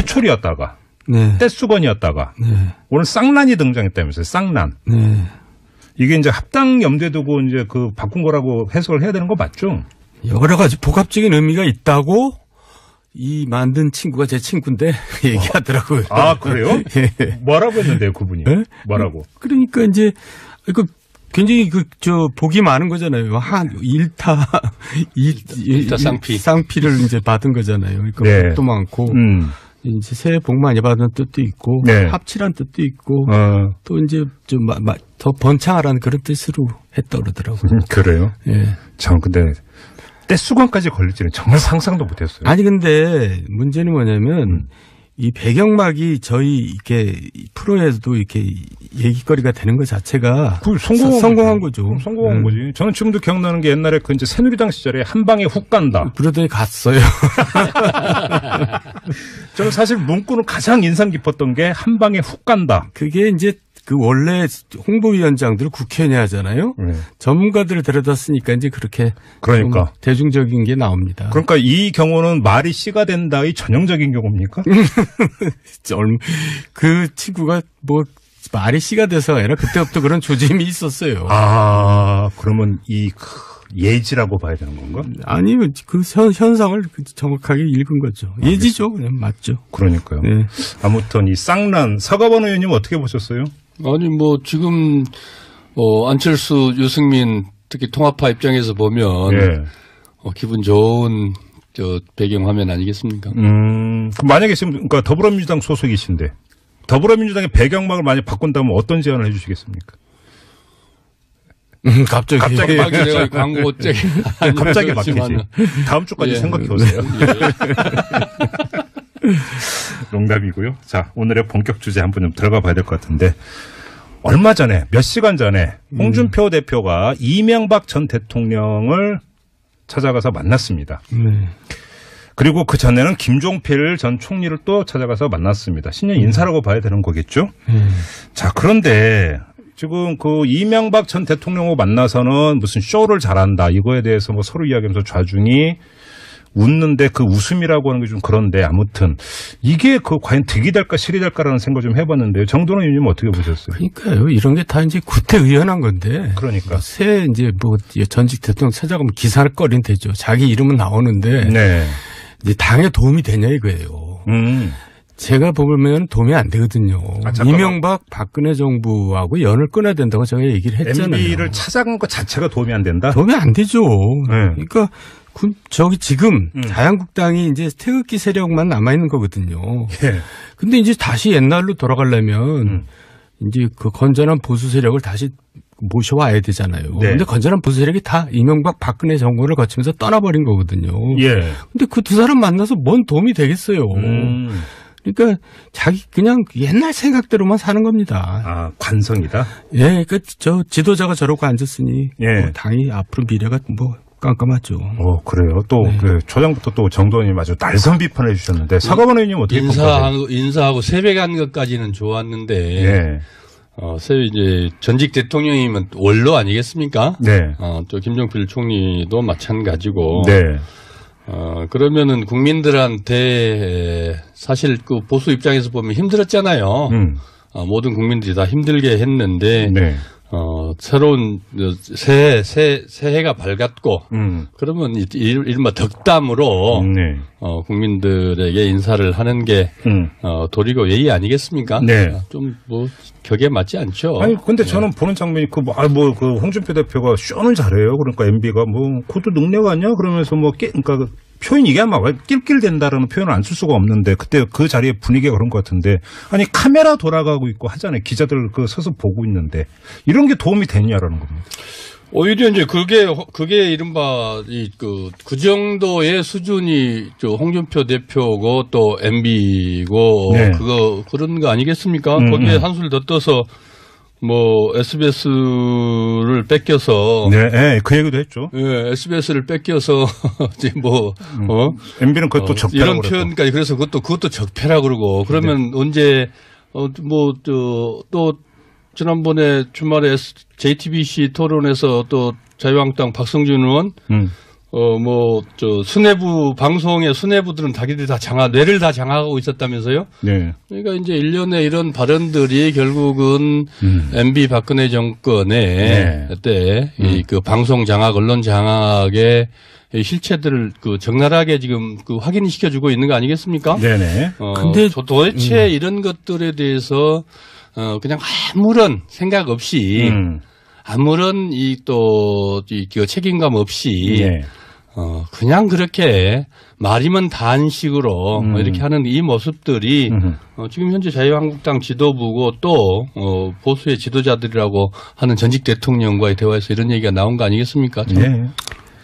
떼초리였다가 네. 떼수건이었다가 네. 오늘 쌍란이 등장했다면서요. 쌍란. 네. 이게 이제 합당 염두에 두고 이제 그 바꾼 거라고 해석을 해야 되는 거 맞죠? 여러 가지 복합적인 의미가 있다고 이 만든 친구가 제 친구인데 얘기하더라고요. 아, 그래요? 예. 뭐라고 했는데요, 그분이? 네? 뭐라고? 그러니까 이제 그 굉장히 복이 많은 거잖아요. 한 일타 쌍피를 이제 받은 거잖아요. 그러니까 네. 복도 많고 이제 새해 복 많이 받은 뜻도 있고 네. 합치란 뜻도 있고 또 이제 좀 더 번창하라는 그런 뜻으로 했다 그러더라고요. 그래요? 예. 참 근데 떼수건까지 걸릴지는 정말 상상도 못했어요. 아니 근데 문제는 뭐냐면 이 배경막이 저희 이렇게 프로에서도 이렇게 얘기거리가 되는 것 자체가 성공한 거죠. 성공한 거지. 저는 지금도 기억나는 게 옛날에 그 이제 새누리당 시절에 한 방에 훅 간다. 그러더니 갔어요. 저는 사실 문구는 가장 인상 깊었던 게 한 방에 훅 간다. 그게 이제 그 원래 홍보위원장들을 국회의원이 하잖아요. 전문가들을 데려다 쓰니까 이제 그렇게 그러니까 대중적인 게 나옵니다. 그러니까 이 경우는 말이 씨가 된다의 전형적인 경우입니까? 그 친구가 뭐 말이 씨가 돼서 아니라 그때부터 그런 조짐이 있었어요. 아, 그러면 이 예지라고 봐야 되는 건가? 아니면 그 현상을 정확하게 읽은 거죠. 예지죠. 그냥 맞죠. 그러니까요. 네. 아무튼 이 쌍란 서가번 의원님 어떻게 보셨어요? 아니 뭐 지금 안철수, 유승민 특히 통합파 입장에서 보면 예. 기분 좋은 배경 화면 아니겠습니까? 그럼 만약에 지금 그러니까 더불어민주당 소속이신데 더불어민주당의 배경막을 만약 바꾼다면 어떤 제안을 해주시겠습니까? 갑자기 내가 광고 갑자기 막히지. 다음 주까지 예. 생각해 오세요. 농담이고요. 자, 오늘의 본격 주제 한번 좀 들어가 봐야 될 것 같은데 얼마 전에 몇 시간 전에 홍준표 대표가 이명박 전 대통령을 찾아가서 만났습니다. 그리고 그 전에는 김종필 전 총리를 또 찾아가서 만났습니다. 신년 인사라고 봐야 되는 거겠죠? 자, 그런데 지금 그 이명박 전 대통령하고 만나서는 무슨 쇼를 잘한다 이거에 대해서 뭐 서로 이야기하면서 좌중이 웃는데 그 웃음이라고 하는 게 좀 그런데 아무튼 이게 그 과연 득이 될까 실이 될까라는 생각 좀 해봤는데요. 정도원 의원님 어떻게 보셨어요? 그러니까요. 이런 게 다 이제 구태의연한 건데. 그러니까 새 이제 뭐 전직 대통령 찾아가면 기사거리는 되죠. 자기 이름은 나오는데. 네. 이제 당에 도움이 되냐 이거예요. 제가 보면 도움이 안 되거든요. 이명박 박근혜 정부하고 연을 끊어야 된다고 제가 얘기를 했잖아요. MB를 찾아간 것 자체가 도움이 안 된다? 도움이 안 되죠. 네. 그러니까 저기 지금 자유한국당이 이제 태극기 세력만 남아있는 거거든요. 예. 근데 이제 다시 옛날로 돌아가려면 이제 그 건전한 보수 세력을 다시 모셔와야 되잖아요. 네. 근데 건전한 보수 세력이 다 이명박 박근혜 정권을 거치면서 떠나버린 거거든요. 예. 근데 그 두 사람 만나서 뭔 도움이 되겠어요. 그러니까 자기 그냥 옛날 생각대로만 사는 겁니다. 아, 관성이다? 예, 그러니까 저 지도자가 저러고 앉았으니 예. 뭐 당이 앞으로 미래가 뭐 깜깜하죠. 그래요. 또 네. 그 초장부터 또 정도원님 아주 날선 비판해 주셨는데 사과번 의원님 어떻게 인사하고 새벽 간 것까지는 좋았는데 예. 이제 전직 대통령이면 원로 아니겠습니까? 네. 또 김종필 총리도 마찬가지고. 네. 그러면은 국민들한테 사실 그 보수 입장에서 보면 힘들었잖아요. 모든 국민들이 다 힘들게 했는데. 네. 새로운 새해가 밝았고 그러면 이른바 덕담으로 네. 국민들에게 인사를 하는 게 도리고 예의 아니겠습니까? 네. 좀 뭐 격에 맞지 않죠. 아니 근데 저는 보는 장면이 그 홍준표 대표가 쇼는 잘해요. 그러니까 MB가 뭐 그것도 능력 아니야? 그러면서 그러니까 표현 이게 아마 낄낄댄다라는 표현을 안 쓸 수가 없는데 그때 그 자리에 분위기가 그런 것 같은데 아니 카메라 돌아가고 있고 하잖아요. 기자들 서서 보고 있는데 이런 게 도움이 되냐라는 겁니다. 오히려 이제 그게 이른바 그 정도의 수준이 홍준표 대표고 또 MB고 네. 그런 거 아니겠습니까? 거기에 한술 더 떠서 뭐 SBS를 뺏겨서 네, 그 얘기도 했죠. 예, SBS를 뺏겨서 이제 MB는 그것도 적폐라고 이런 표현까지 그래서 그것도 적폐라 그러고 그러면 네. 언제 또 지난번에 주말에 JTBC 토론에서 또 자유한국당 박성준 의원 수뇌부, 방송의 수뇌부들은 자기들이 다 뇌를 다 장악하고 있었다면서요? 네. 그러니까 이제 일련의 이런 발언들이 결국은 MB 박근혜 정권의 때 그 방송 장악, 언론 장악의 실체들을 적나라하게 지금 확인시켜주고 있는 거 아니겠습니까? 네네. 근데 도대체 이런 것들에 대해서 그냥 아무런 생각 없이 아무런 책임감 없이 네. 그냥 그렇게 말이면 다한 식으로 이렇게 하는 이 모습들이 지금 현재 자유한국당 지도부고 또 보수의 지도자들이라고 하는 전직 대통령과의 대화에서 이런 얘기가 나온 거 아니겠습니까? 네.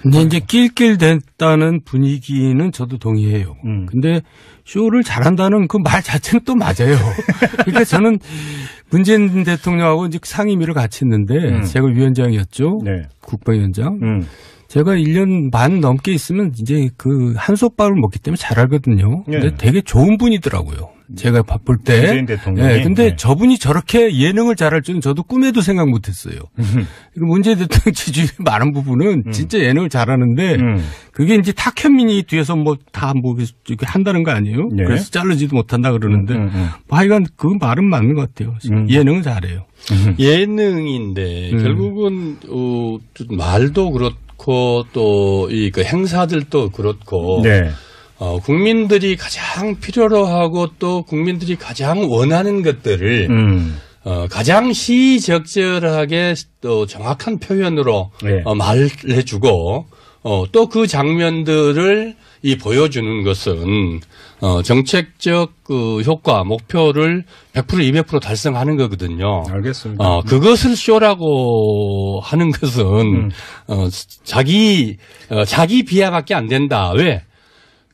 근데 이제 낄낄댔다는 분위기는 저도 동의해요. 근데 쇼를 잘한다는 그 말 자체는 또 맞아요. 그러니까 저는 문재인 대통령하고 이제 상임위를 같이 했는데 제가 위원장이었죠. 네. 국방위원장. 제가 1년 반 넘게 있으면 이제 그 한솥밥을 먹기 때문에 잘 알거든요. 근데 네. 되게 좋은 분이더라고요. 제가 바쁠 때. 문재인 대통령이. 네, 근데 네. 저분이 저렇게 예능을 잘할 줄은 저도 꿈에도 생각 못 했어요. 문재인 대통령 지지율이 많은 부분은 진짜 예능을 잘하는데 그게 이제 탁현민이 뒤에서 이렇게 한다는 거 아니에요? 네. 그래서 자르지도 못한다 그러는데 뭐 하여간 그 말은 맞는 것 같아요. 예능을 잘해요. 예능인데 결국은 말도 그렇고 또 그 행사들도 그렇고 네. 국민들이 가장 필요로 하고 또 국민들이 가장 원하는 것들을 가장 시적절하게 또 정확한 표현으로 네. 말해주고 또 그 장면들을 보여주는 것은 정책적 효과 목표를 100% 200% 달성하는 거거든요. 알겠습니다. 그것을 쇼라고 하는 것은 자기 비하밖에 안 된다. 왜?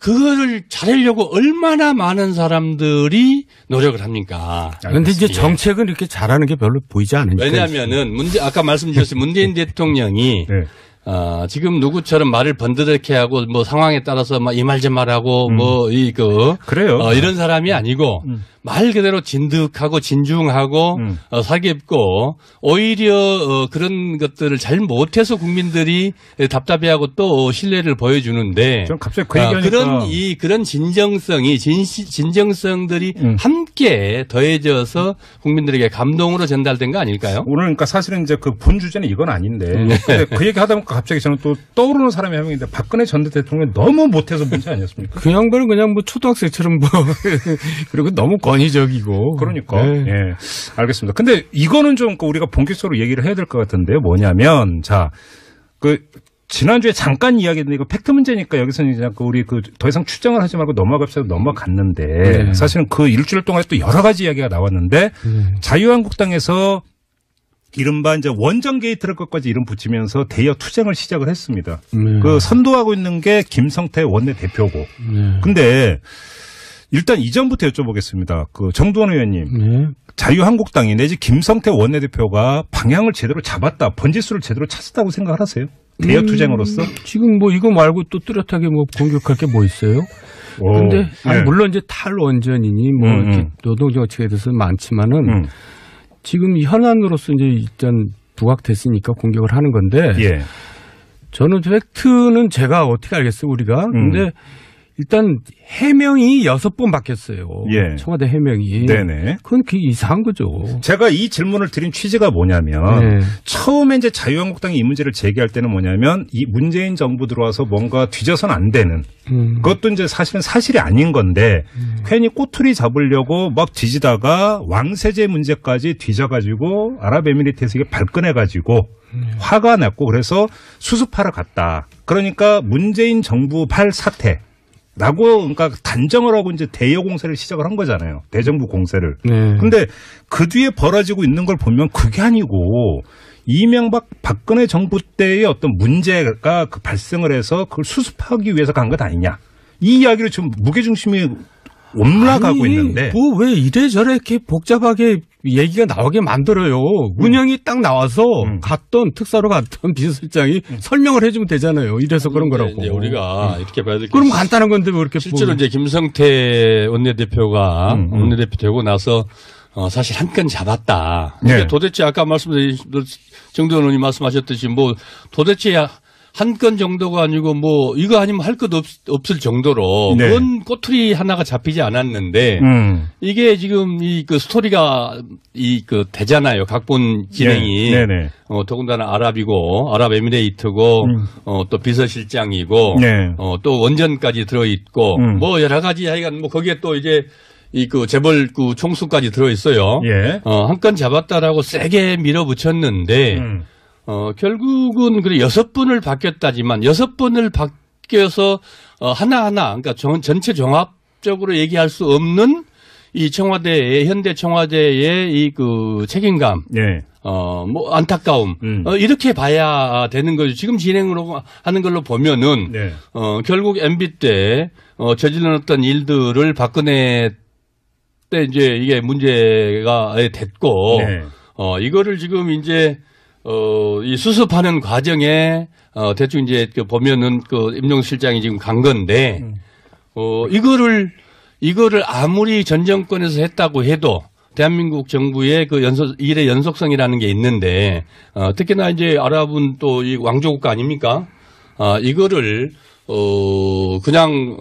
그거를 잘하려고 얼마나 많은 사람들이 노력을 합니까? 그런데 이제 정책은 이렇게 잘하는 게 별로 보이지 않으니까. 왜냐하면은 아까 말씀드렸듯이 문재인 대통령이 네. 지금 누구처럼 말을 번드럽게 하고 뭐 상황에 따라서 이 말 저 말하고 그래요. 이런 사람이 아니고 말 그대로 진득하고 진중하고 사기없고 오히려 그런 것들을 잘 못해서 국민들이 답답해하고 또 신뢰를 보여주는데 전 갑자기 그 얘기하니까 그런 진정성들이 함께 더해져서 국민들에게 감동으로 전달된 거 아닐까요? 오늘 그러니까 사실은 이제 그 본 주제는 이건 아닌데 근데 그 얘기 하다 보니까 갑자기 저는 또 떠오르는 사람이 한 명인데 박근혜 전 대통령이 너무 못해서 문제 아니었습니까? 그 양반은 그냥 초등학생처럼 그리고 너무 권위적이고. 그러니까. 네. 예. 알겠습니다. 근데 이거는 좀 우리가 본격적으로 얘기를 해야 될 것 같은데요. 뭐냐면, 지난주에 잠깐 이야기했는데 이거 팩트 문제니까 여기서는 이제 우리 더 이상 추정을 하지 말고 넘어갑시다 넘어갔는데 네. 사실은 그 일주일 동안에 또 여러 가지 이야기가 나왔는데 자유한국당에서 이른바 이제 원정 게이트를 끝까지 이름 붙이면서 대여 투쟁을 시작을 했습니다. 선도하고 있는 게 김성태 원내대표고. 근데 일단 이전부터 여쭤보겠습니다. 정두원 의원님. 자유한국당이 내지 김성태 원내대표가 방향을 제대로 잡았다. 번지수를 제대로 찾았다고 생각을 하세요? 대여 투쟁으로서? 지금 이거 말고 또 뚜렷하게 공격할 게 뭐 있어요? 근데 네. 물론 이제 탈원전이니 이렇게 노동정책에 대해서는 많지만은 지금 이 현안으로서 이제 일단 부각됐으니까 공격을 하는 건데 예. 저는 팩트는 제가 어떻게 알겠어요, 우리가. 근데 일단 해명이 6번 바뀌었어요. 예. 청와대 해명이. 네네. 그건 이상한 거죠. 제가 이 질문을 드린 취지가 뭐냐면 처음에 이제 자유한국당이 이 문제를 제기할 때는 뭐냐면 이 문재인 정부 들어와서 뭔가 뒤져서는 안 되는 그것도 이제 사실은 사실이 아닌 건데 괜히 꼬투리 잡으려고 막 뒤지다가 왕세제 문제까지 뒤져가지고 아랍에미리트에서 이게 발끈해가지고 화가 났고 그래서 수습하러 갔다. 그러니까 문재인 정부발 사태. 라고, 그러니까 단정을 하고 이제 대여 공세를 시작을 한 거잖아요. 대정부 공세를. 근데 그 뒤에 벌어지고 있는 걸 보면 그게 아니고 이명박 박근혜 정부 때의 어떤 문제가 발생을 해서 그걸 수습하기 위해서 간 것 아니냐. 이 이야기를 지금 무게중심이 올라가고 있는데. 왜 이래저래 이렇게 복잡하게 얘기가 나오게 만들어요. 문영이 딱 나와서 특사로 갔던 비서실장이 설명을 해주면 되잖아요. 이래서 그런 거라고. 이제 우리가 이렇게 봐야 될 게. 그럼 간단한 건데 왜 이렇게. 실제로 이제 김성태 원내대표가 원내대표 되고 나서 사실 한 건 잡았다. 네. 도대체 아까 정두원 의원님 말씀하셨듯이 도대체 한 건 정도가 아니고 뭐 이거 아니면 할 것 없을 정도로 네. 그건 꼬투리 하나가 잡히지 않았는데 이게 지금 이 그 스토리가 이 그 되잖아요. 각본 진행이 네. 네네. 더군다나 아랍에미레이트고 또 비서실장이고 네. 또 원전까지 들어 있고 뭐 여러 가지 하여간 뭐 거기에 또 이제 이 그 재벌 그 총수까지 들어 있어요. 예. 한 건 잡았다라고 세게 밀어붙였는데 결국은 그래 6번을 바뀌었다지만 6번을 바뀌어서 하나하나 그러니까 전체 종합적으로 얘기할 수 없는 이 청와대의 현대 청와대의 이 그 책임감, 예. 뭐 안타까움 이렇게 봐야 되는 거죠. 지금 진행으로 하는 걸로 보면은 네. 결국 MB 때 저질러놨던 일들을 박근혜 때 이제 이게 문제가 됐고 네. 이거를 지금 이제 이 수습하는 과정에 대충 이제 그 보면은 그 임종수 실장이 지금 간 건데 이거를 아무리 전 정권에서 했다고 해도 대한민국 정부의 그 일의 연속성이라는 게 있는데 특히나 이제 아랍은 또 이 왕조국가 아닙니까? 이거를 그냥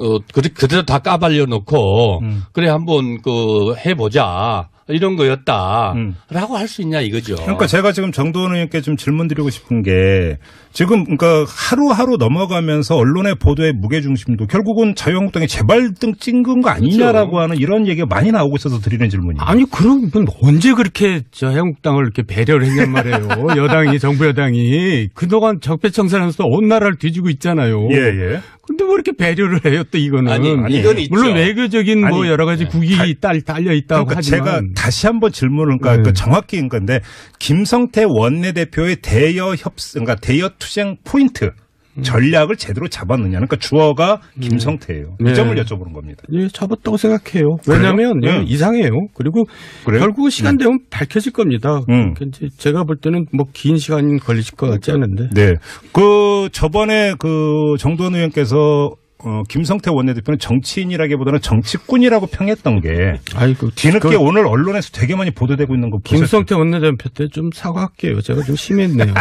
그대로 다 까발려 놓고 그래 한번 그 해보자. 이런 거였다라고 할 수 있냐 이거죠. 그러니까 제가 지금 정도원 의원께 좀 질문 드리고 싶은 게 지금 그러니까 하루하루 넘어가면서 언론의 보도의 무게중심도 결국은 자유한국당이 재발등 찍은 거 아니냐라고 그렇죠. 하는 이런 얘기가 많이 나오고 있어서 드리는 질문이에요. 아니 그럼 언제 그렇게 자유한국당을 이렇게 배려를 했냔 말이에요. 여당이 정부 여당이 그동안 적폐청산하면서 온 나라를 뒤지고 있잖아요. 예. 근데 뭐 이렇게 배려를 해요 또 이거는. 아니 이건 있죠. 물론 외교적인 뭐 아니, 여러 가지 국익이 달려 있다고 그러니까 하지만 제가 다시 한번 질문을 그러니까 정확히인 건데 김성태 원내대표의 그러니까 대여 투쟁 포인트 전략을 제대로 잡았느냐. 그러니까 주어가 김성태예요. 네. 이 점을 여쭤보는 겁니다. 예, 잡았다고 생각해요. 왜냐하면 그래요? 예, 이상해요. 그리고 그래요? 결국 시간 되면 밝혀질 겁니다. 그러니까 이제 제가 볼 때는 뭐 긴 시간 걸리실 것 같지 않은데. 네. 그 저번에 그 정도원 의원께서 김성태 원내대표는 정치인이라기보다는 정치꾼이라고 평했던 게 아이고 뒤늦게 오늘 언론에서 되게 많이 보도되고 있는 거 보셨어요? 김성태 원내대표 때 좀 사과할게요. 제가 좀 심했네요.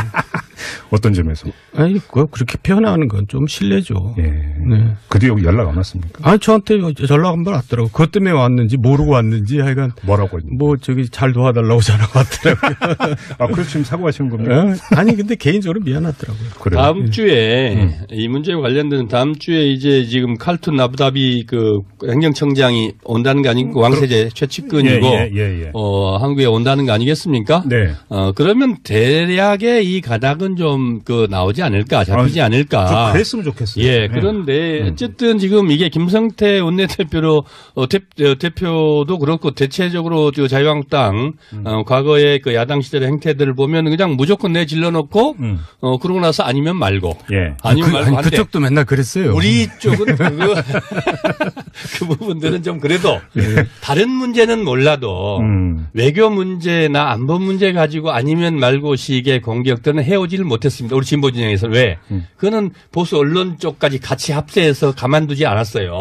어떤 점에서? 아니 그렇게 표현하는 건 좀 실례죠. 예. 네. 그 뒤에 연락 안 왔습니까? 아니 저한테 전화 한 번 왔더라고. 그것 때문에 왔는지 모르고 왔는지 하여간 뭐라고 했는데? 뭐 저기 잘 도와달라고 전화가 왔더라고요. 아, 그래서 지금 사과하시는 겁니까? 아니 근데 개인적으로 미안하더라고요. 그래요? 다음 주에 이 문제와 관련된 다음 주에 이제 지금 칼툰 아부다비 그 행정청장이 온다는 거 아니고 왕세제 최측근이고 예. 한국에 온다는 거 아니겠습니까? 네. 그러면 대략의 이 가닥은 좀 그 나오지 않을까 잡히지 않을까. 좀 그랬으면 좋겠어요. 예, 그런데 어쨌든 지금 이게 김성태 원내대표로 대표도 그렇고 대체적으로 자유한국당 과거의 그 야당 시절의 행태들을 보면 그냥 무조건 내질러 놓고 그러고 나서 아니면 말고. 예. 아니면 말고 한데 그쪽도 맨날 그랬어요. 우리 쪽은 그 부분들은 좀 그래도 다른 문제는 몰라도 외교 문제나 안보 문제 가지고 아니면 말고 식의 공격들은 해오지를 못했습니다. 우리 진보 진영에서 왜? 그거는 보수 언론 쪽까지 같이 합세해서 가만두지 않았어요.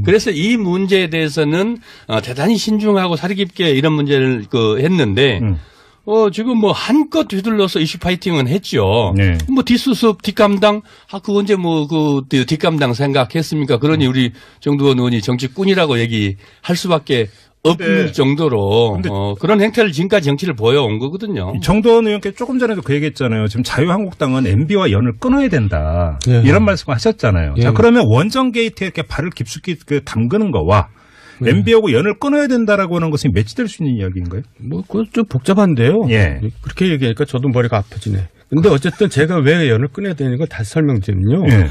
그래서 이 문제에 대해서는 대단히 신중하고 사리 깊게 이런 문제를 했는데 지금 뭐 한껏 휘둘러서 이슈 파이팅은 했죠. 네. 뭐 뒷수습, 뒷감당, 그 언제 뭐 뒷감당 생각했습니까? 그러니 우리 정두원 의원이 정치꾼이라고 얘기할 수밖에 없을 정도로 그런 행태를 지금까지 정치를 보여온 거거든요. 정도원 의원께 조금 전에도 그 얘기했잖아요. 지금 자유한국당은 MB와 연을 끊어야 된다. 예. 이런 말씀을 하셨잖아요. 예. 자, 그러면 원전 게이트에 이렇게 발을 깊숙이 담그는 거와 MB하고 연을 끊어야 된다라고 하는 것은 매치될 수 있는 이야기인가요? 뭐 그건 좀 복잡한데요. 예. 그렇게 얘기하니까 저도 머리가 아프지네. 근데 어쨌든 제가 왜 연을 끊어야 되는 걸 다시 설명드리면요. 예.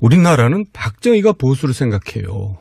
우리나라는 박정희가 보수를 생각해요.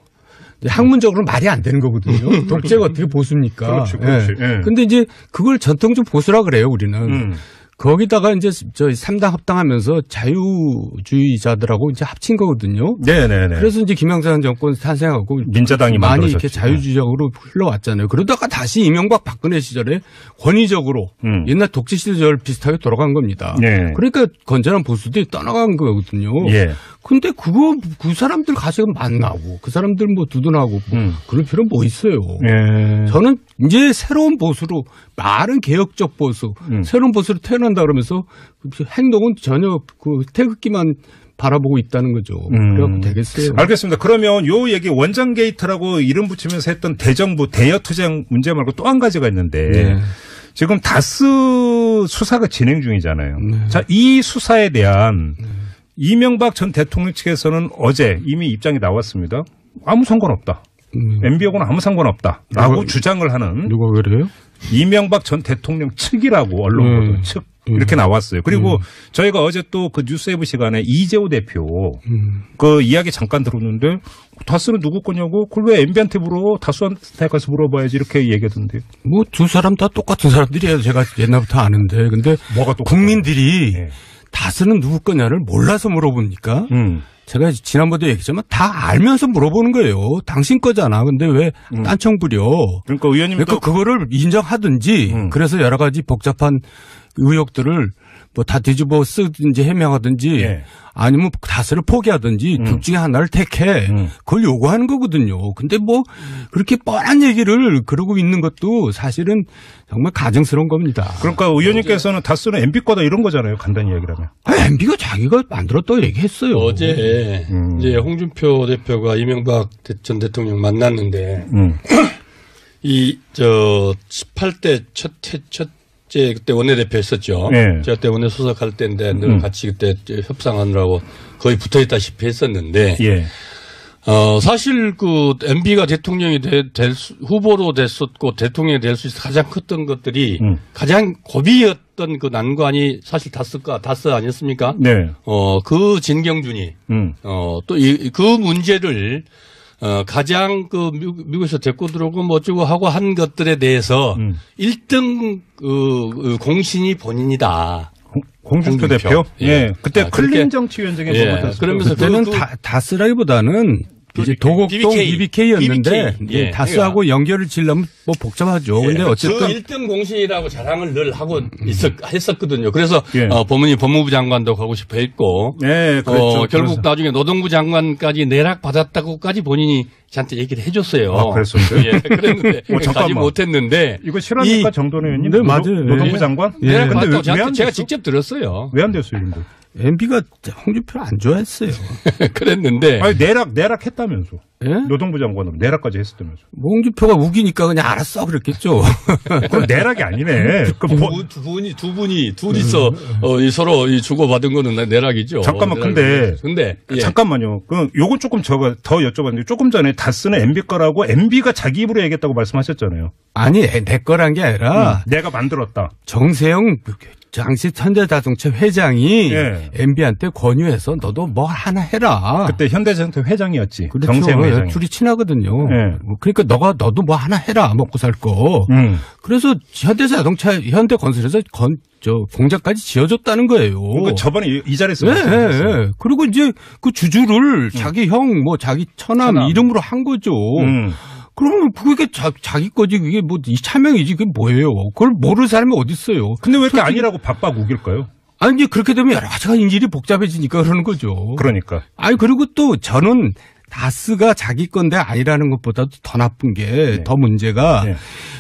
학문적으로는 말이 안 되는 거거든요. 독재가 어떻게 보수입니까? 그렇지. 예. 근데 이제 그걸 전통적 보수라 그래요, 우리는. 거기다가 이제 저희 3당 합당하면서 자유주의자들하고 이제 합친 거거든요. 네네네. 그래서 이제 김영삼 정권 탄생하고 민자당이 많이 만들어졌죠. 이렇게 자유주의적으로 흘러왔잖아요. 그러다가 다시 이명박 박근혜 시절에 권위적으로 옛날 독재 시절 비슷하게 돌아간 겁니다. 네. 그러니까 건전한 보수들이 떠나간 거거든요. 예. 근데 그 사람들 가서 만나고 그 사람들 뭐 두둔하고 그럴 필요 뭐 있어요. 예. 저는 이제 새로운 보수로 말은 개혁적 보수, 새로운 보수로 태어난다 그러면서 행동은 전혀 그 태극기만 바라보고 있다는 거죠. 그래갖고 되겠어요. 알겠습니다. 그러면 요 얘기 원장 게이트라고 이름 붙이면서 했던 대정부 대여투쟁 문제 말고 또 한 가지가 있는데 네. 지금 다스 수사가 진행 중이잖아요. 네. 자, 이 수사에 대한 이명박 전 대통령 측에서는 어제 이미 입장이 나왔습니다. 아무 상관없다. MB하고는 아무 상관없다라고 주장을 하는 누가 그래요? 이명박 전 대통령 측이라고 언론 보도 측 이렇게 나왔어요. 그리고 저희가 어제 또 그 뉴스웨이브 시간에 이재호 대표 그 이야기 잠깐 들었는데 다스는 누구 거냐고 그걸 왜 MB한테 물어 다스한테 가서 물어봐야지 이렇게 얘기하던데. 뭐 두 사람 다 똑같은 사람들이에요. 제가 옛날부터 아는데 근데 뭐가 똑같아요? 국민들이 네. 다스는 누구 거냐를 몰라서 물어보니까 제가 지난번에도 얘기했지만 다 알면서 물어보는 거예요. 당신 거잖아. 근데 왜 딴청 부려. 그러니까 의원님도 그러니까 그거를 인정하든지 그래서 여러 가지 복잡한 의혹들을 뭐 다 뒤집어 쓰든지 해명하든지 예. 아니면 다스를 포기하든지 둘 중에 하나를 택해. 그걸 요구하는 거거든요. 근데 뭐 그렇게 뻔한 얘기를 그러고 있는 것도 사실은 정말 가증스러운 겁니다. 그러니까 의원님께서는 다스는 MB 거다 이런 거잖아요. 간단히 얘기를 하면. MB가 자기가 만들었다고 얘기했어요. 어제 이제 홍준표 대표가 이명박 전 대통령 만났는데 이 18대 첫째 그때 원내대표 했었죠. 네. 제가 그때 원내 수석할 때인데 늘 같이 그때 협상하느라고 거의 붙어 있다시피 했었는데 예. 사실 그 MB가 대통령이 후보로 됐었고 대통령이 될 수 있어 가장 컸던 것들이 가장 고비였던 그 난관이 사실 다스 아니었습니까? 네. 그 진경준이 또 그 문제를 가장 그 미국에서 데리고 들어오고 뭐 어쩌고 하고 한 것들에 대해서 1등 공신이 본인이다. 홍준표 대표? 예. 그때 클린 그렇게 정치위원장에 예. 그러면서 그때는 다스라기보다는 이제 도곡동 BBK였는데 예. 다스하고 연결을 지려면 뭐 복잡하죠. 근데 어쨌든 그 1등 공신이라고 자랑을 늘 하고 했었거든요. 그래서 예. 법무부 장관도 가고 싶어 했고 예, 그렇죠. 결국 나중에 노동부 장관까지 내락 받았다고까지 본인이 저한테 얘기를 해줬어요. 아, 그랬었어요? 예, 그랬는데 가지 잠깐만. 못했는데 이거 실합니까 정도는 의원님? 네, 맞아요. 노동부 예. 장관? 예. 내락 근데 받았다고 왜 저한테 안 제가 됐어? 직접 들었어요. 왜 안 됐어요, 이런 거? MB가 홍준표를 안 좋아했어요. 그랬는데 아니, 내락 했다면서. 예? 노동부 장관으로 내락까지 했었다면서. 뭐 홍준표가 우기니까 그냥 알았어 그랬겠죠. 그럼 내락이 아니네. 둘이서 서로 주고받은 거는 내락이죠. 잠깐만, 근데 예. 잠깐만요. 그럼 요건 조금 제가 더 여쭤봤는데 조금 전에 다스는 MB 거라고 MB가 자기 입으로 얘기했다고 말씀하셨잖아요. 아니 내 거란 게 아니라 내가 만들었다. 정세영 당시 현대자동차 회장이 예. MB한테 권유해서 너도 뭐 하나 해라. 그때 현대자동차 회장이었지. 그렇죠. 정세영 회장이. 둘이 친하거든요. 예. 그러니까 너도 뭐 하나 해라 먹고 살 거. 그래서 현대건설에서 공장까지 지어줬다는 거예요. 그러니까 저번에 이 자리에서 네, 말씀하셨어요. 네. 그리고 이제 그 주주를 자기 형, 자기 처남 이름으로 한 거죠. 그러면 그게 자기 거지. 그게 뭐 이 차명이지. 그게 뭐예요? 그걸 모르는 사람이 어디 있어요? 근데 왜 이렇게 아니라고 박박 우길까요? 아니 이제 그렇게 되면 여러 가지가 인질이 복잡해지니까 그러는 거죠. 그러니까. 아니 그리고 또 저는 다스가 자기 건데 아니라는 것보다도 더 나쁜 게 더 문제가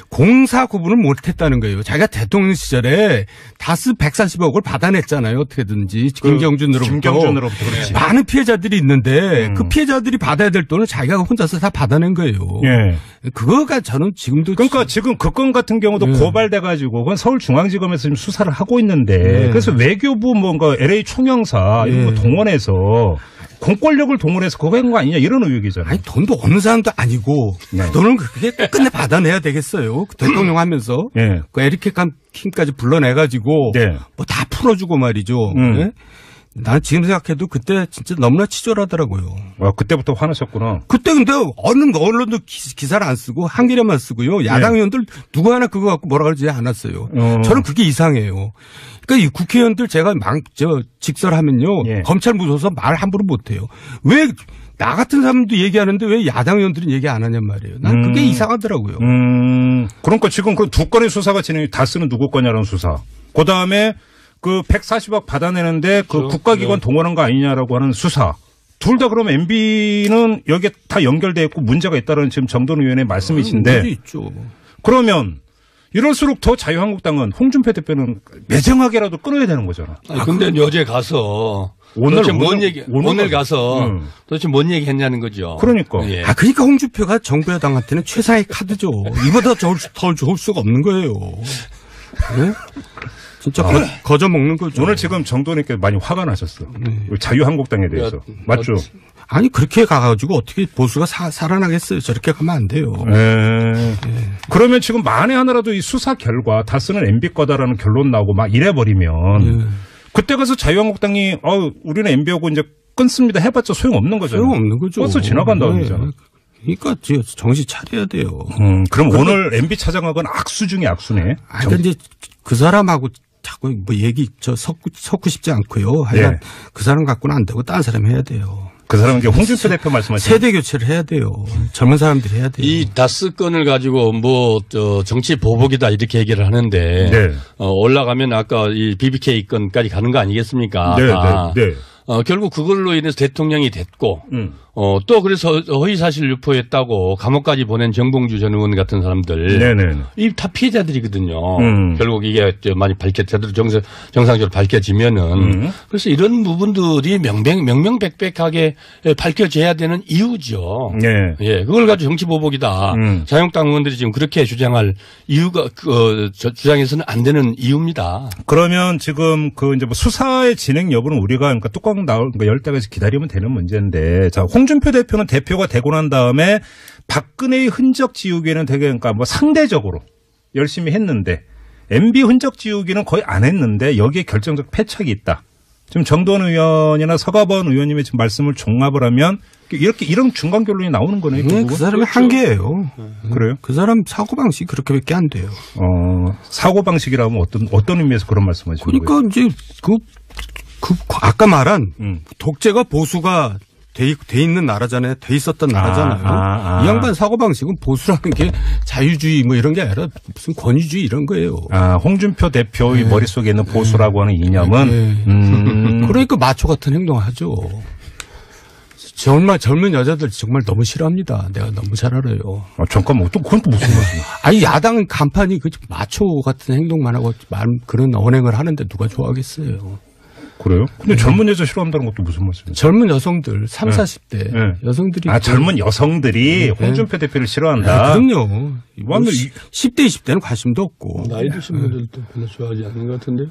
공사 구분을 못했다는 거예요. 자기가 대통령 시절에 다스 140억을 받아냈잖아요. 어떻게든지 김경준으로부터 그렇지. 많은 피해자들이 있는데 그 피해자들이 받아야 될 돈을 자기가 혼자서 다 받아낸 거예요. 예. 그거가 저는 지금도 그러니까 지금 그 건 같은 경우도 고발돼가지고 그건 서울중앙지검에서 지금 수사를 하고 있는데 그래서 외교부 뭔가 LA 총영사 이런 거 동원해서 공권력을 동원해서 그거 한 거 아니냐 이런 의혹이잖아요. 아니 돈도 어느 사람도 아니고 그 돈을 그게 끝내 받아내야 되겠어요. 그 대통령 하면서 그 에리케 킴까지 불러내가지고 뭐 다 풀어주고 말이죠. 네? 난 지금 생각해도 그때 진짜 너무나 치졸하더라고요. 아, 그때부터 화나셨구나. 그때 근데 언론도 기사를 안 쓰고 한겨레만 쓰고요. 야당 의원들 누구 하나 그거 갖고 뭐라 그러지 않았어요. 저는 그게 이상해요. 그러니까 이 국회의원들 제가 직설하면요. 검찰 무서워서 말 함부로 못해요. 왜 나 같은 사람도 얘기하는데 왜 야당 의원들은 얘기 안 하냔 말이에요. 난 그게 이상하더라고요. 그러니까 지금 그 두 건의 수사가 진행이 다스는 누구 거냐라는 수사. 그다음에 그 140억 받아내는데 그 국가기관 동원한 거 아니냐라고 하는 수사. 둘 다 그러면 MB는 여기에 다 연결돼 있고 문제가 있다는 지금 정돈 의원의 말씀이신데. 있죠. 그러면 이럴수록 더 자유한국당은 홍준표 대표는 매정하게라도 끊어야 되는 거잖아. 근데 어제 가서 오늘 가서 도대체 뭔 얘기 했냐는 거죠. 그러니까. 예. 그러니까 홍준표가 정부 여당한테는 최상의 카드죠. 이보다 더 좋을 수가 없는 거예요. 네? 진짜 거저 먹는 거죠. 오늘 지금 정돈님께 많이 화가 나셨어. 자유한국당에 대해서. 맞죠? 아니 그렇게 가가지고 어떻게 보수가 살아나겠어요. 저렇게 가면 안 돼요. 그러면 지금 만에 하나라도 이 수사 결과 다스는 MB 거다라는 결론 나오고 막 이래버리면 그때 가서 자유한국당이 우리는 MB하고 이제 끊습니다 해봤자 소용없는 거잖아요. 소용없는 거죠. 버스 지나간 다음이잖아. 그러니까 정신 차려야 돼요. 그럼 오늘 MB 차장하고는 악수 중에 악수네. 근데 이제 그 사람하고 자꾸 뭐 섞고 싶지 않고요. 하여간 그 사람 갖고는 안 되고 다른 사람 해야 돼요. 그 사람은 홍준표 대표 말씀하시는 세대 교체를 해야 돼요. 젊은 사람들이 해야 돼요. 이 다스 건을 가지고 정치 보복이다 이렇게 얘기를 하는데 올라가면 아까 이 BBK 건까지 가는 거 아니겠습니까? 네. 결국 그걸로 인해서 대통령이 됐고 또 그래서 허위사실 유포했다고 감옥까지 보낸 정봉주 전 의원 같은 사람들 이 다 피해자들이거든요. 결국 이게 많이 제대로 정상적으로 밝혀지면은 그래서 이런 부분들이 명명백백하게 밝혀져야 되는 이유죠. 예, 그걸 가지고 정치보복이다. 자유한국당 의원들이 지금 그렇게 주장할 이유가 주장해서는 안 되는 이유입니다. 그러면 지금 이제 뭐 수사의 진행 여부는 우리가 그러니까 뚜껑 나올 열 때까지 기다리면 되는 문제인데 자. 홍준표 대표는 대표가 되고 난 다음에 박근혜의 흔적 지우기에는 되게 그러니까 뭐 상대적으로 열심히 했는데 MB 흔적 지우기는 거의 안 했는데 여기에 결정적 패착이 있다. 지금 정돈 의원이나 서가번 의원님의 지금 말씀을 종합을 하면 이런 중간 결론이 나오는 거네요. 그 사람의 한계예요. 그래요? 그 사람 사고방식이 그렇게밖에 안 돼요. 사고방식이라면 어떤 의미에서 그런 말씀하시는 거예요? 그러니까 이제 아까 말한 독재가 보수가 돼 있는 나라잖아요. 돼 있었던 나라잖아요. 이 양반 사고방식은 보수라는 게 자유주의 뭐 이런 게 아니라 무슨 권위주의 이런 거예요. 홍준표 대표의 머릿속에 있는 보수라고 하는 이념은 그러니까 마초 같은 행동을 하죠. 정말 젊은 여자들 정말 너무 싫어합니다. 내가 너무 잘 알아요. 잠깐만, 그건 또 무슨 말이야? 아니 야당 간판이 그 마초 같은 행동만 하고 그런 언행을 하는데 누가 좋아하겠어요. 그래요? 근데 젊은 여자 싫어한다는 것도 무슨 말씀이에요? 젊은 여성들, 30, 40대 여성들이. 젊은 여성들이 홍준표 대표를 싫어한다? 그럼요. 완전 10대, 20대는 관심도 없고. 나이 드신 분들도 별로 좋아하지 않는 것 같은데?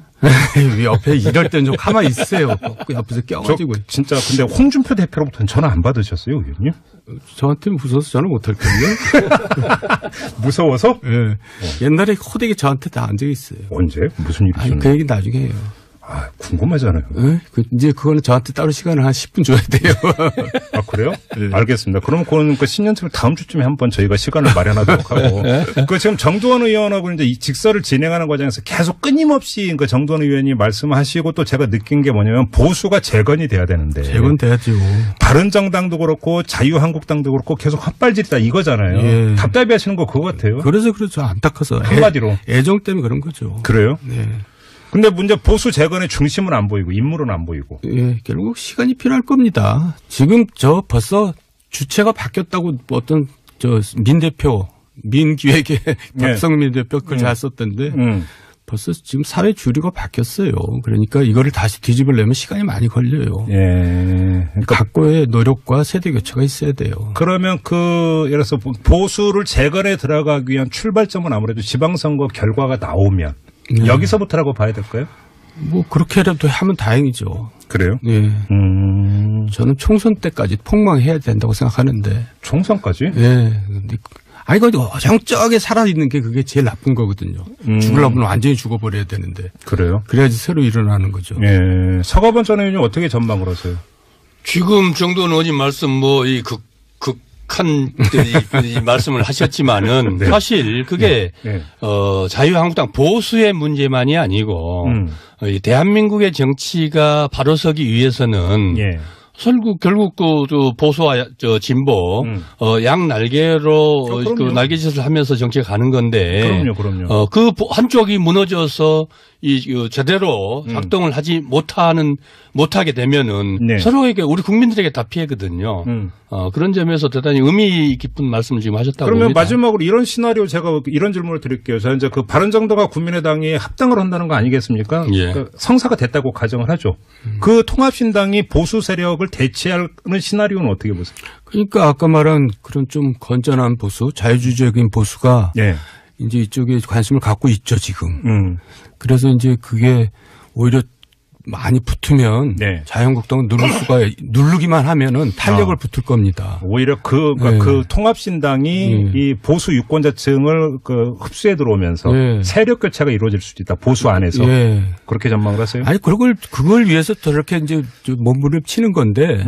옆에 이럴 때는 좀 가만히 있으세요. 옆에서 껴가지고. 진짜 근데 홍준표 대표로부터는 전화 안 받으셨어요, 의원님? 저한테는 무서워서 전화 못할걸요? 무서워서? 네. 옛날에 호되게 저한테 다 앉아 있어요. 언제? 무슨 일이 있었나요? 그 얘기 나중에 해요. 궁금하잖아요. 이제 그거는 저한테 따로 시간을 한 10분 줘야 돼요. 그래요? 네. 알겠습니다. 그럼 그건 신년철 다음 주쯤에 한번 저희가 시간을 마련하도록 하고. 지금 정두원 의원하고 이제 이 직설을 진행하는 과정에서 계속 끊임없이 정두원 의원이 말씀하시고 또 제가 느낀 게 뭐냐면 보수가 재건이 돼야 되는데. 재건돼야죠. 바른정당도 그렇고 자유한국당도 그렇고 계속 헛발질이다 이거잖아요. 답답해 하시는 거 그거 같아요. 그래서 그렇죠. 안타까워서. 한마디로. 애정 때문에 그런 거죠. 그래요? 네. 근데 문제 보수 재건의 중심은 안 보이고 인물은 안 보이고. 결국 시간이 필요할 겁니다. 지금 벌써 주체가 바뀌었다고 어떤 민기획의 박성민 대표 그걸 잘 썼던데 벌써 지금 사회 주류가 바뀌었어요. 그러니까 이거를 다시 뒤집으려면 시간이 많이 걸려요. 그러니까 각고의 노력과 세대 교체가 있어야 돼요. 그러면 예를 들어서 보수를 재건에 들어가기 위한 출발점은 아무래도 지방선거 결과가 나오면 여기서부터라고 봐야 될까요? 뭐 그렇게라도 하면 다행이죠. 그래요? 네. 저는 총선 때까지 폭망해야 된다고 생각하는데. 총선까지? 네. 이거 정적에 살아있는 게 그게 제일 나쁜 거거든요. 죽으려면 완전히 죽어버려야 되는데. 그래요? 그래야지 새로 일어나는 거죠. 예. 서가번 전 의원님 어떻게 전망을 하세요? 지금 정도는 의원님 말씀 이 말씀을 하셨지만은 사실 그게 자유한국당 보수의 문제만이 아니고 이 대한민국의 정치가 바로 서기 위해서는 결국 그 보수와 진보 양 날개로 그 날개짓을 하면서 정치가 가는 건데. 그럼요. 그 한쪽이 무너져서 제대로 작동을 하지 못하게 되면은 네. 서로에게 우리 국민들에게 다 피해거든요. 그런 점에서 대단히 의미 깊은 말씀을 지금 하셨다고 그러면 봅니다. 마지막으로 이런 시나리오 제가 이런 질문을 드릴게요. 자, 이제 그 바른정당과 국민의당이 합당을 한다는 거 아니겠습니까? 예. 그러니까 성사가 됐다고 가정을 하죠. 그 통합신당이 보수 세력을 대체하는 시나리오는 어떻게 보세요? 그러니까 아까 말한 그런 좀 건전한 보수, 자유주의적인 보수가 예. 이제 이쪽에 관심을 갖고 있죠, 지금. 그래서 이제 그게 오히려 많이 붙으면 네. 자유한국당은 누르기만 하면은 탄력을 붙을 겁니다. 오히려 그 통합신당이 이 보수 유권자층을 흡수해 들어오면서 세력 교체가 이루어질 수도 있다. 보수 안에서. 그렇게 전망을 하세요? 아니, 그걸 위해서 저렇게 이제 몸부림치는 건데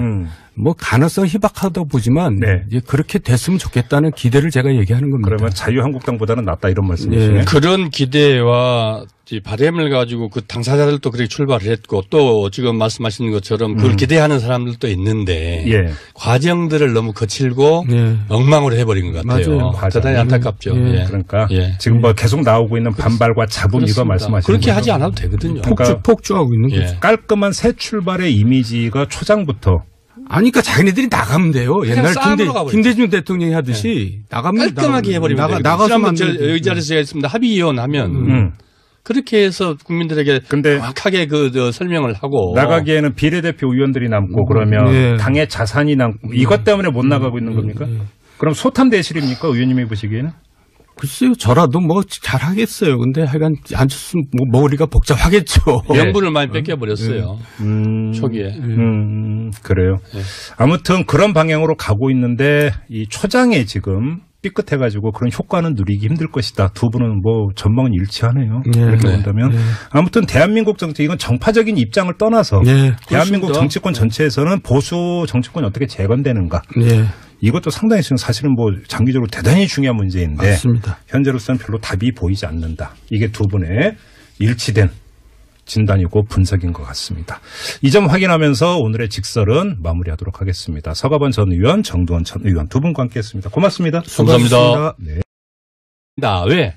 뭐 가능성 희박하다고 보지만 이제 그렇게 됐으면 좋겠다는 기대를 제가 얘기하는 겁니다. 그러면 자유한국당보다는 낫다 이런 말씀이시네요. 그런 기대와 바램을 가지고 그 당사자들도 그렇게 출발을 했고 또 지금 말씀하시는 것처럼 그걸 기대하는 사람들도 있는데 과정들을 너무 거칠고 엉망으로 해버린 것 같아요. 맞아요. 대단히 안타깝죠. 그러니까 지금 뭐 계속 나오고 있는 반발과 잡음 이거 말씀하시는 그렇게 거죠? 하지 않아도 되거든요. 폭주하고 있는 거죠. 깔끔한 새 출발의 이미지가 초장부터 아니, 그러니까 자기네들이 나가면 돼요. 옛날 김대중 대통령이 하듯이 나가면 깔끔하게 해버리면 돼요. 나가서만 이 자리에서 제가 있습니다. 합의위원 하면 그렇게 해서 국민들에게 정확하게 설명을 하고 나가기에는 비례대표 의원들이 남고 그러면 당의 자산이 남고 이것 때문에 못 나가고 있는 겁니까? 그럼 소탐대실입니까? 의원님이 보시기에는? 글쎄요, 저라도 뭐 잘하겠어요. 근데 하여간 안철수 머리가 복잡하겠죠. 명분을 많이 뺏겨버렸어요. 초기에. 그래요. 아무튼 그런 방향으로 가고 있는데 이 초장에 지금 삐끗해가지고 그런 효과는 누리기 힘들 것이다. 두 분은 뭐 전망은 일치하네요. 이렇게 본다면. 아무튼 대한민국 정치 이건 정파적인 입장을 떠나서 대한민국 정치권 전체에서는 보수 정치권이 어떻게 재건되는가. 이것도 상당히 지금 사실은 뭐 장기적으로 대단히 중요한 문제인데 맞습니다. 현재로서는 별로 답이 보이지 않는다. 이게 두 분의 일치된 진단이고 분석인 것 같습니다. 이 점 확인하면서 오늘의 직설은 마무리하도록 하겠습니다. 서가번 전 의원, 정두원 전 의원 두 분과 함께했습니다. 고맙습니다. 감사합니다. 네. 왜?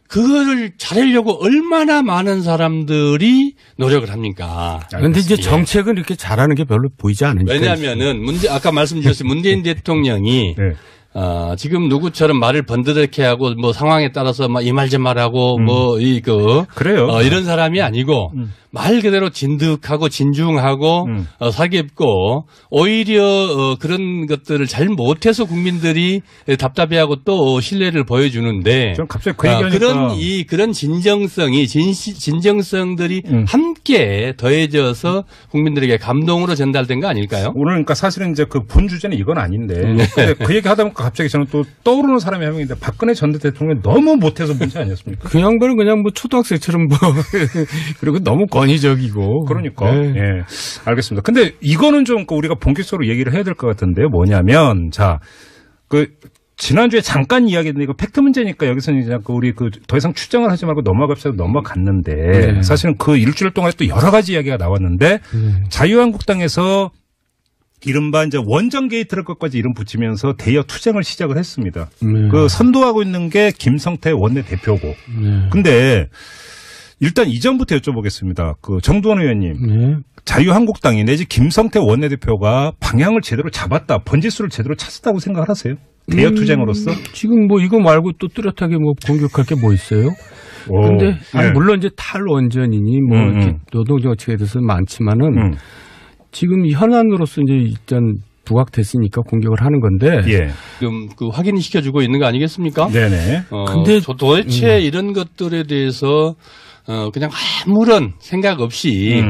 그거를 잘하려고 얼마나 많은 사람들이 노력을 합니까? 그런데 이제 정책은 이렇게 잘하는 게 별로 보이지 않으니까. 왜냐하면은 아까 말씀드렸어요. 문재인 대통령이 지금 누구처럼 말을 번드럽게 하고 뭐 상황에 따라서 막 이 말 저 말하고 그래요. 이런 사람이 아니고 말 그대로 진득하고 진중하고 사기없고 오히려 그런 것들을 잘 못해서 국민들이 답답해하고 또 신뢰를 보여주는데 좀 갑자기 그 얘기하니까 그런 진정성들이 함께 더해져서 국민들에게 감동으로 전달된 거 아닐까요? 오늘 그러니까 사실은 이제 그 본 주제는 이건 아닌데 근데 그 얘기 하다 보니까 갑자기 저는 또 떠오르는 사람이 한 명인데 박근혜 전 대통령이 너무 못해서 문제 아니었습니까? 그 양반은 그냥 뭐 초등학생처럼 뭐 그리고 너무 권위적이고. 그러니까. 알겠습니다. 근데 이거는 좀 우리가 본격적으로 얘기를 해야 될 것 같은데요. 뭐냐면 지난주에 잠깐 이야기했는데 이거 팩트 문제니까 여기서는 이제 우리 더 이상 추정을 하지 말고 넘어갑시다 넘어갔는데 사실은 그 일주일 동안 또 여러 가지 이야기가 나왔는데 자유한국당에서 이른바 이제 원정 게이트를 끝까지 이름 붙이면서 대여 투쟁을 시작을 했습니다. 그 선도하고 있는 게 김성태 원내대표고. 근데 일단 이전부터 여쭤보겠습니다. 정두원 의원님. 자유한국당이 내지 김성태 원내대표가 방향을 제대로 잡았다. 번지수를 제대로 찾았다고 생각을 하세요? 대여 투쟁으로서? 지금 뭐 이거 말고 또 뚜렷하게 뭐 공격할 게 뭐 있어요? 근데 물론 이제 탈원전이니 뭐 이렇게 노동정책에 대해서는 많지만은 지금 현안으로서 이제 일단 부각됐으니까 공격을 하는 건데. 지금 확인을 시켜주고 있는 거 아니겠습니까? 네네. 근데 도대체 이런 것들에 대해서 그냥 아무런 생각 없이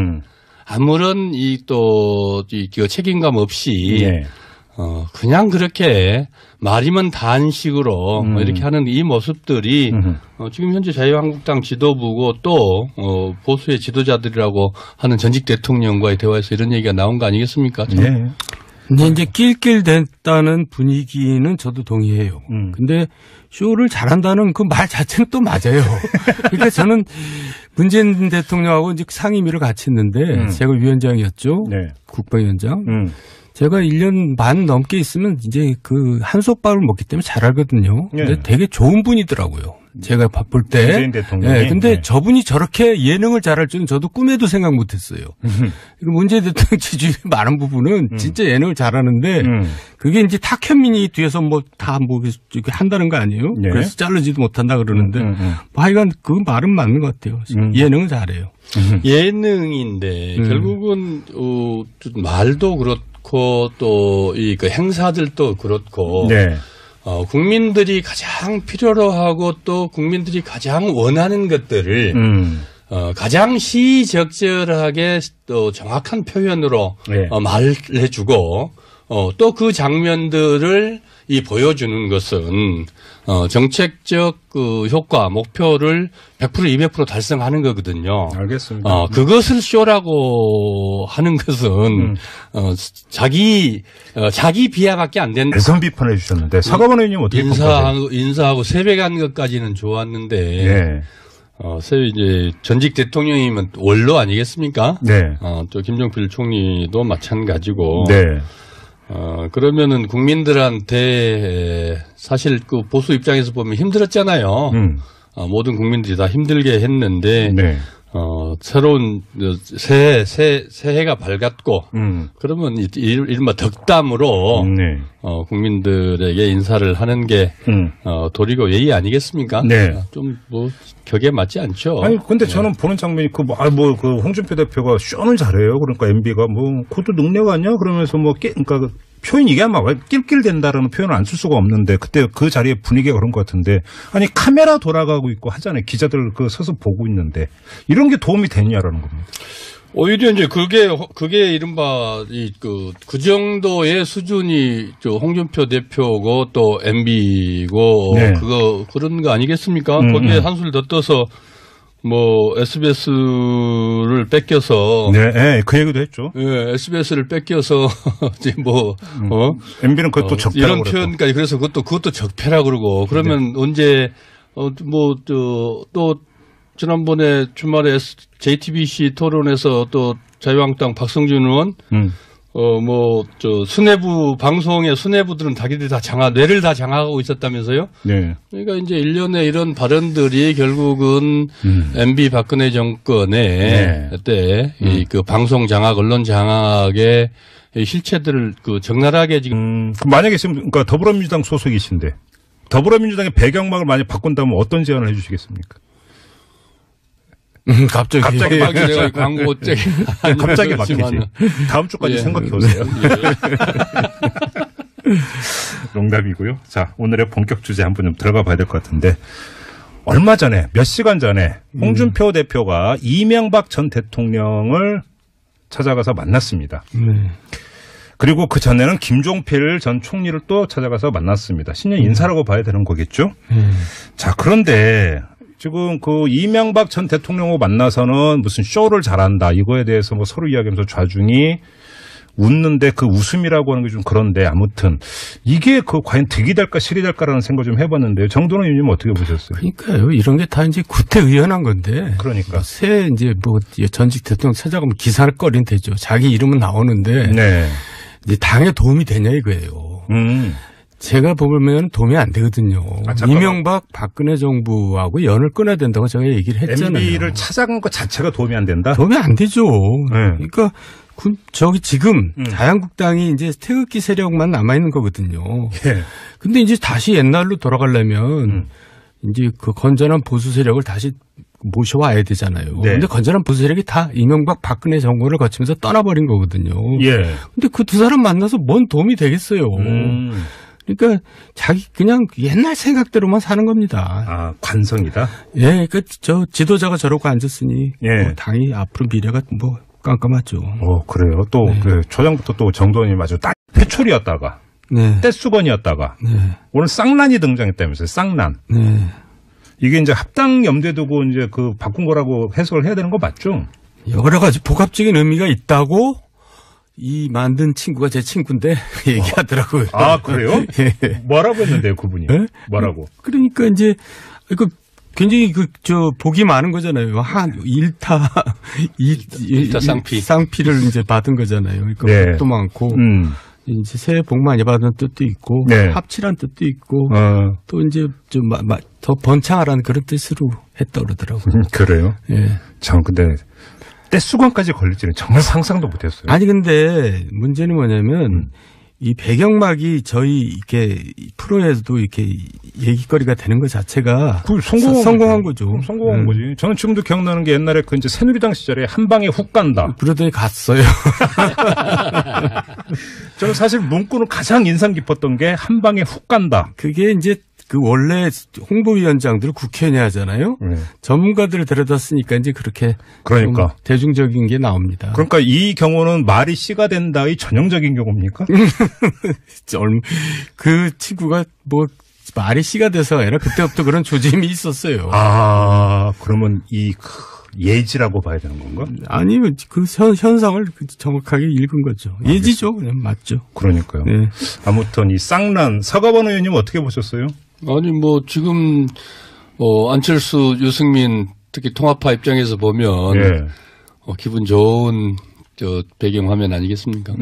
아무런 책임감 없이 그냥 그렇게 말이면 다한 식으로 이렇게 하는 이 모습들이 지금 현재 자유한국당 지도부고 또 보수의 지도자들이라고 하는 전직 대통령과의 대화에서 이런 얘기가 나온 거 아니겠습니까? 네. 근데 이제 낄낄댔다는 분위기는 저도 동의해요. 근데 쇼를 잘한다는 그 말 자체는 또 맞아요. 그러니까 저는 문재인 대통령하고 이제 상임위를 같이 했는데 제가 위원장이었죠. 네. 국방위원장. 제가 1년 반 넘게 있으면 이제 그 한솥밥을 먹기 때문에 잘 알거든요. 근데 되게 좋은 분이더라고요. 제가 바쁠 때. 문재인 대통령이. 네, 근데 저분이 저렇게 예능을 잘할 줄은 저도 꿈에도 생각 못 했어요. 문재인 대통령 지지율이 많은 부분은 진짜 예능을 잘하는데 그게 이제 탁현민이 뒤에서 뭐 다 뭐 한다는 거 아니에요? 네. 그래서 자르지도 못한다 그러는데 뭐 하여간 그 말은 맞는 것 같아요. 예능을 잘해요. 예능인데 결국은 말도 그렇고 또 이 그 행사들도 그렇고 네. 국민들이 가장 필요로 하고 또 국민들이 가장 원하는 것들을 가장 시적절하게 또 정확한 표현으로 네. 말해주고 또 그 장면들을 보여주는 것은 정책적 그 효과 목표를 100% 200% 달성하는 거거든요. 알겠습니다. 그것을 쇼라고 하는 것은 자기 비하밖에 안 된다. 대선 비판해 주셨는데 사과반 의원님 어떻게 평가하세요? 인사하고 새벽한 것까지는 좋았는데 네. 이제 전직 대통령이면 원로 아니겠습니까? 네. 또 김종필 총리도 마찬가지고. 네. 그러면은 국민들한테 사실 그 보수 입장에서 보면 힘들었잖아요. 모든 국민들이 다 힘들게 했는데, 네. 새로운 새해가 밝았고, 그러면 이른바 덕담으로, 네. 국민들에게 인사를 하는 게, 도리고 예의 아니겠습니까? 네. 좀 뭐, 격에 맞지 않죠. 아니, 근데 저는 보는 장면이 그 홍준표 대표가 쇼는 잘해요. 그러니까 MB가 그것도 능력 아니야? 그러면서 그러니까 표현이 이게 아마 낄낄댄다라는 표현을 안 쓸 수가 없는데 그때 그 자리에 분위기가 그런 것 같은데 아니 카메라 돌아가고 있고 하잖아요. 기자들 서서 보고 있는데 이런 게 도움이 되냐라는 겁니다. 오히려 이제 그게 이른바 그 정도의 수준이 홍준표 대표고 또 MB고 네. 그런 거 아니겠습니까? 거기에 한술 더 떠서 뭐 SBS를 뺏겨서 네, 그 얘기도 했죠. 예, SBS를 뺏겨서 이제 MB는 그것도 적폐라고 이런 표현까지 그래서 그것도 적폐라 그러고 그러면 언제 또 지난번에 주말에 JTBC 토론에서 또 자유한국당 박성준 의원 수뇌부 방송의 수뇌부들은 자기들이 다 뇌를 다 장악하고 있었다면서요? 네. 그러니까 이제 일련의 이런 발언들이 결국은 MB 박근혜 정권의 때 그 방송 장악, 언론 장악의 실체들을 적나라하게 지금 만약에 지금 그러니까 더불어민주당 소속이신데 더불어민주당의 배경막을 많이 바꾼다면 어떤 제안을 해주시겠습니까? 갑자기 막 내가 광고 갑자기 막히지. 다음 주까지 생각해 오세요. 농담이고요. 자, 오늘의 본격 주제 한번 좀 들어가 봐야 될 것 같은데 얼마 전에 몇 시간 전에 홍준표 대표가 이명박 전 대통령을 찾아가서 만났습니다. 그리고 그 전에는 김종필 전 총리를 또 찾아가서 만났습니다. 신년 인사라고 봐야 되는 거겠죠? 자, 그런데 지금 그 이명박 전 대통령하고 만나서는 무슨 쇼를 잘한다 이거에 대해서 서로 이야기하면서 좌중이 웃는데 그 웃음이라고 하는 게 좀 그런데 아무튼 이게 과연 득이 될까 실이 될까라는 생각 좀 해봤는데요. 정도는 의원님 어떻게 보셨어요? 그러니까요. 이런 게 다 이제 구태의연한 건데. 그러니까. 새 이제 전직 대통령 찾아가면 기사를 꺼린 되죠. 자기 이름은 나오는데. 네. 이제 당에 도움이 되냐 이거예요. 제가 보면 도움이 안 되거든요. 이명박 박근혜 정부하고 연을 끊어야 된다고 제가 얘기를 했잖아요. MB를 찾아간 것 자체가 도움이 안 된다? 도움이 안 되죠. 네. 그러니까 지금 자유한국당이 이제 태극기 세력만 남아있는 거거든요. 예. 근데 이제 다시 옛날로 돌아가려면 이제 그 건전한 보수 세력을 다시 모셔와야 되잖아요. 네. 근데 건전한 보수 세력이 다 이명박 박근혜 정권을 거치면서 떠나버린 거거든요. 예. 근데 그 두 사람 만나서 뭔 도움이 되겠어요. 그러니까 그냥 옛날 생각대로만 사는 겁니다. 아, 관성이다? 예, 지도자가 저러고 앉았으니 예. 당이 앞으로 미래가 깜깜하죠. 그래요. 또 초장부터 또 정도원이 아주 딱 회초리였다가 떼수건이었다가 오늘 쌍란이 등장했다면서요. 쌍란. 네. 이게 이제 합당 염두에 두고 이제 바꾼 거라고 해석을 해야 되는 거 맞죠? 여러 가지 복합적인 의미가 있다고 이 만든 친구가 제 친구인데 얘기하더라고요. 아, 그래요? 예. 뭐라고 했는데요, 그분이? 네? 뭐라고? 그러니까 이제 그 굉장히 복이 많은 거잖아요. 한 일타 쌍피를 이제 받은 거잖아요. 그러니까 네. 복도 많고 이제 새해 복 많이 받는 뜻도 있고 네. 합치란 뜻도 있고 또 이제 좀 더 번창하라는 그런 뜻으로 했다 그러더라고요. 그래요? 예. 참 근데 떼수건까지 걸릴지는 정말 상상도 못했어요. 아니 근데 문제는 뭐냐면 이 배경막이 저희 이렇게 프로에서도 이렇게 얘기거리가 되는 것 자체가 성공한 거죠. 성공한 거지. 저는 지금도 기억나는 게 옛날에 그 이제 새누리당 시절에 한 방에 훅 간다. 그러더니 갔어요. 저는 사실 문구는 가장 인상 깊었던 게 한 방에 훅 간다. 그게 이제 그 원래 홍보위원장들을 국회의원이 하잖아요. 네. 전문가들을 데려다 쓰니까 이제 그렇게 그러니까 좀 대중적인 게 나옵니다. 그러니까 이 경우는 말이 씨가 된다의 전형적인 경우입니까? 그 친구가 뭐 말이 씨가 돼서 아니라 그때부터 그런 조짐이 있었어요. 아, 그러면 이 예지라고 봐야 되는 건가? 아니면 그 현상을 정확하게 읽은 거죠. 예지죠. 그냥 맞죠. 그러니까요. 네. 아무튼 이 쌍란 서가번 의원님 어떻게 보셨어요? 아니 뭐 지금 안철수, 유승민 특히 통합파 입장에서 보면 예. 기분 좋은 배경 화면 아니겠습니까?